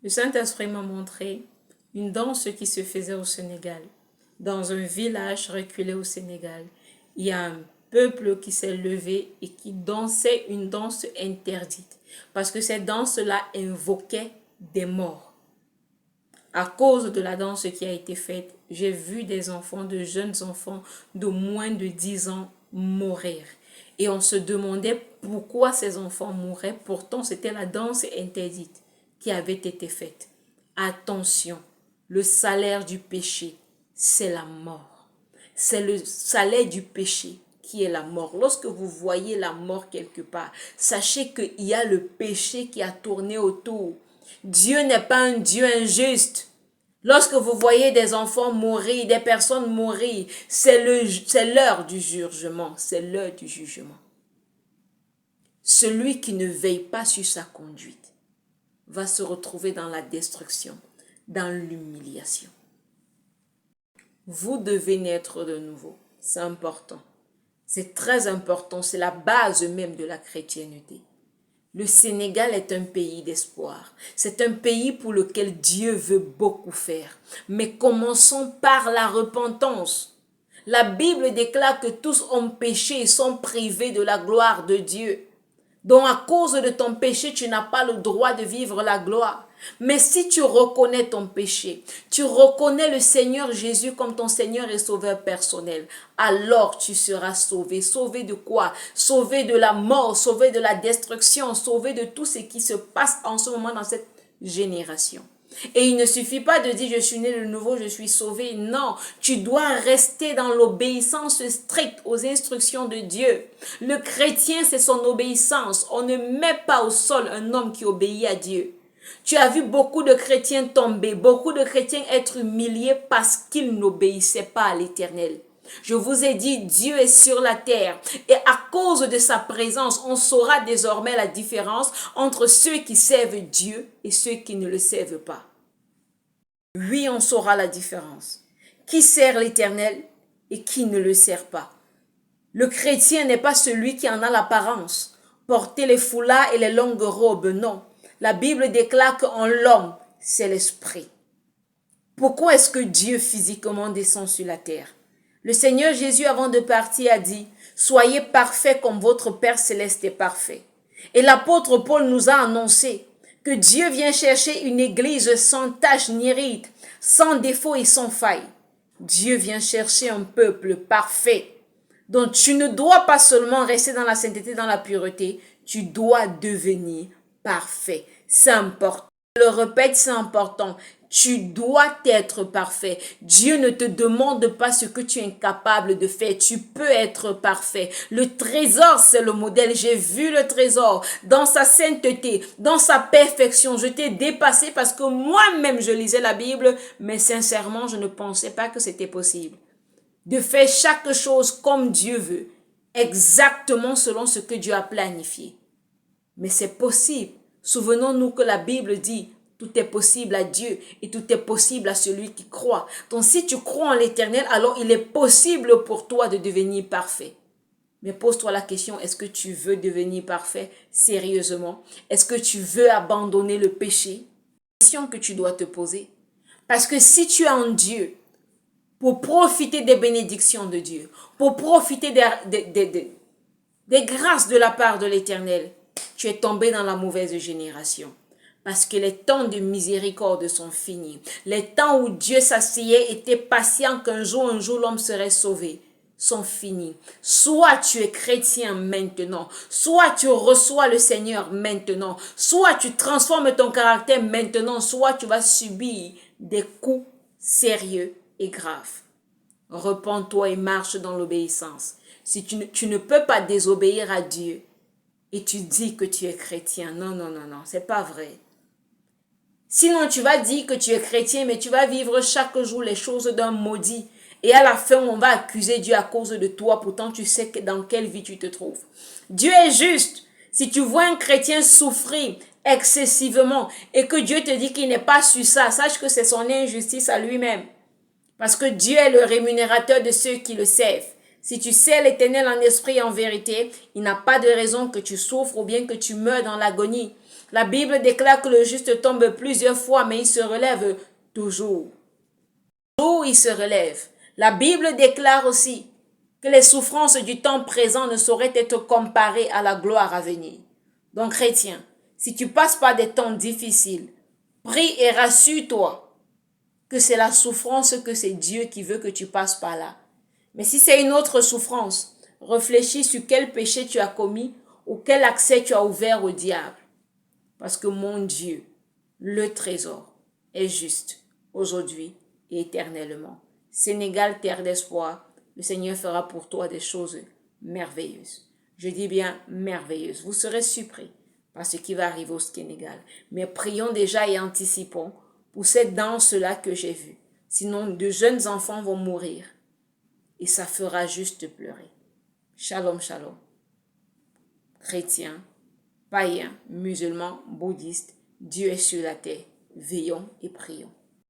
Le Saint-Esprit m'a montré une danse qui se faisait au Sénégal. Dans un village reculé au Sénégal, il y a un peuple qui s'est levé et qui dansait une danse interdite. Parce que cette danse-là invoquait des morts. À cause de la danse qui a été faite, j'ai vu des enfants, de jeunes enfants de moins de 10 ans mourir. Et on se demandait pourquoi ces enfants mouraient. Pourtant, c'était la danse interdite qui avait été faite. Attention, le salaire du péché, c'est la mort. C'est le salaire du péché qui est la mort. Lorsque vous voyez la mort quelque part, sachez qu'il y a le péché qui a tourné autour. Dieu n'est pas un Dieu injuste. Lorsque vous voyez des enfants mourir, des personnes mourir, c'est l'heure du jugement. C'est l'heure du jugement. Celui qui ne veille pas sur sa conduite va se retrouver dans la destruction, dans l'humiliation. Vous devez naître de nouveau. C'est important. C'est très important. C'est la base même de la chrétienté. Le Sénégal est un pays d'espoir. C'est un pays pour lequel Dieu veut beaucoup faire. Mais commençons par la repentance. La Bible déclare que tous ont péché et sont privés de la gloire de Dieu. Donc à cause de ton péché, tu n'as pas le droit de vivre la gloire. Mais si tu reconnais ton péché, tu reconnais le Seigneur Jésus comme ton Seigneur et Sauveur personnel, alors tu seras sauvé. Sauvé de quoi? Sauvé de la mort, sauvé de la destruction, sauvé de tout ce qui se passe en ce moment dans cette génération. Et il ne suffit pas de dire je suis né de nouveau, je suis sauvé. Non, tu dois rester dans l'obéissance stricte aux instructions de Dieu. Le chrétien, c'est son obéissance. On ne met pas au sol un homme qui obéit à Dieu. Tu as vu beaucoup de chrétiens tomber, beaucoup de chrétiens être humiliés parce qu'ils n'obéissaient pas à l'Éternel. Je vous ai dit, Dieu est sur la terre et à cause de sa présence, on saura désormais la différence entre ceux qui servent Dieu et ceux qui ne le servent pas. Oui, on saura la différence. Qui sert l'Éternel et qui ne le sert pas. Le chrétien n'est pas celui qui en a l'apparence. Porter les foulards et les longues robes, non. La Bible déclare qu'en l'homme, c'est l'esprit. Pourquoi est-ce que Dieu physiquement descend sur la terre? Le Seigneur Jésus, avant de partir, a dit « Soyez parfaits comme votre Père céleste est parfait ». Et l'apôtre Paul nous a annoncé que Dieu vient chercher une église sans tache ni ride, sans défaut et sans faille. Dieu vient chercher un peuple parfait. Donc tu ne dois pas seulement rester dans la sainteté, dans la pureté, tu dois devenir parfait. C'est important. Je le répète, c'est important. Tu dois être parfait. Dieu ne te demande pas ce que tu es incapable de faire. Tu peux être parfait. Le trésor, c'est le modèle. J'ai vu le trésor dans sa sainteté, dans sa perfection. Je t'ai dépassé parce que moi-même, je lisais la Bible, mais sincèrement, je ne pensais pas que c'était possible. De faire chaque chose comme Dieu veut, exactement selon ce que Dieu a planifié. Mais c'est possible. Souvenons-nous que la Bible dit tout est possible à Dieu et tout est possible à celui qui croit. Donc si tu crois en l'Éternel, alors il est possible pour toi de devenir parfait. Mais pose-toi la question, est-ce que tu veux devenir parfait sérieusement? Est-ce que tu veux abandonner le péché? C'est une question que tu dois te poser. Parce que si tu es en Dieu, pour profiter des bénédictions de Dieu, pour profiter des grâces de la part de l'Éternel, tu es tombé dans la mauvaise génération. Parce que les temps de miséricorde sont finis. Les temps où Dieu s'asseyait, était patient qu'un jour l'homme serait sauvé, sont finis. Soit tu es chrétien maintenant, soit tu reçois le Seigneur maintenant, soit tu transformes ton caractère maintenant, soit tu vas subir des coups sérieux et graves. Repens-toi et marche dans l'obéissance. Si tu ne peux pas désobéir à Dieu et tu dis que tu es chrétien, non, c'est pas vrai. Sinon, tu vas dire que tu es chrétien, mais tu vas vivre chaque jour les choses d'un maudit. Et à la fin, on va accuser Dieu à cause de toi. Pourtant, tu sais dans quelle vie tu te trouves. Dieu est juste. Si tu vois un chrétien souffrir excessivement et que Dieu te dit qu'il n'est pas sur ça, sache que c'est son injustice à lui-même. Parce que Dieu est le rémunérateur de ceux qui le servent. Si tu sers l'Éternel en esprit et en vérité, il n'a pas de raison que tu souffres ou bien que tu meurs dans l'agonie. La Bible déclare que le juste tombe plusieurs fois, mais il se relève toujours. Toujours il se relève. La Bible déclare aussi que les souffrances du temps présent ne sauraient être comparées à la gloire à venir. Donc, chrétien, si tu passes par des temps difficiles, prie et rassure-toi que c'est la souffrance, que c'est Dieu qui veut que tu passes par là. Mais si c'est une autre souffrance, réfléchis sur quel péché tu as commis ou quel accès tu as ouvert au diable. Parce que mon Dieu, le trésor, est juste aujourd'hui et éternellement. Sénégal, terre d'espoir, le Seigneur fera pour toi des choses merveilleuses. Je dis bien merveilleuses. Vous serez surpris par ce qui va arriver au Sénégal. Mais prions déjà et anticipons pour cette danse-là que j'ai vue. Sinon, de jeunes enfants vont mourir et ça fera juste pleurer. Shalom, shalom. Chrétiens, païens, musulmans, bouddhistes, Dieu est sur la terre. Veillons et prions.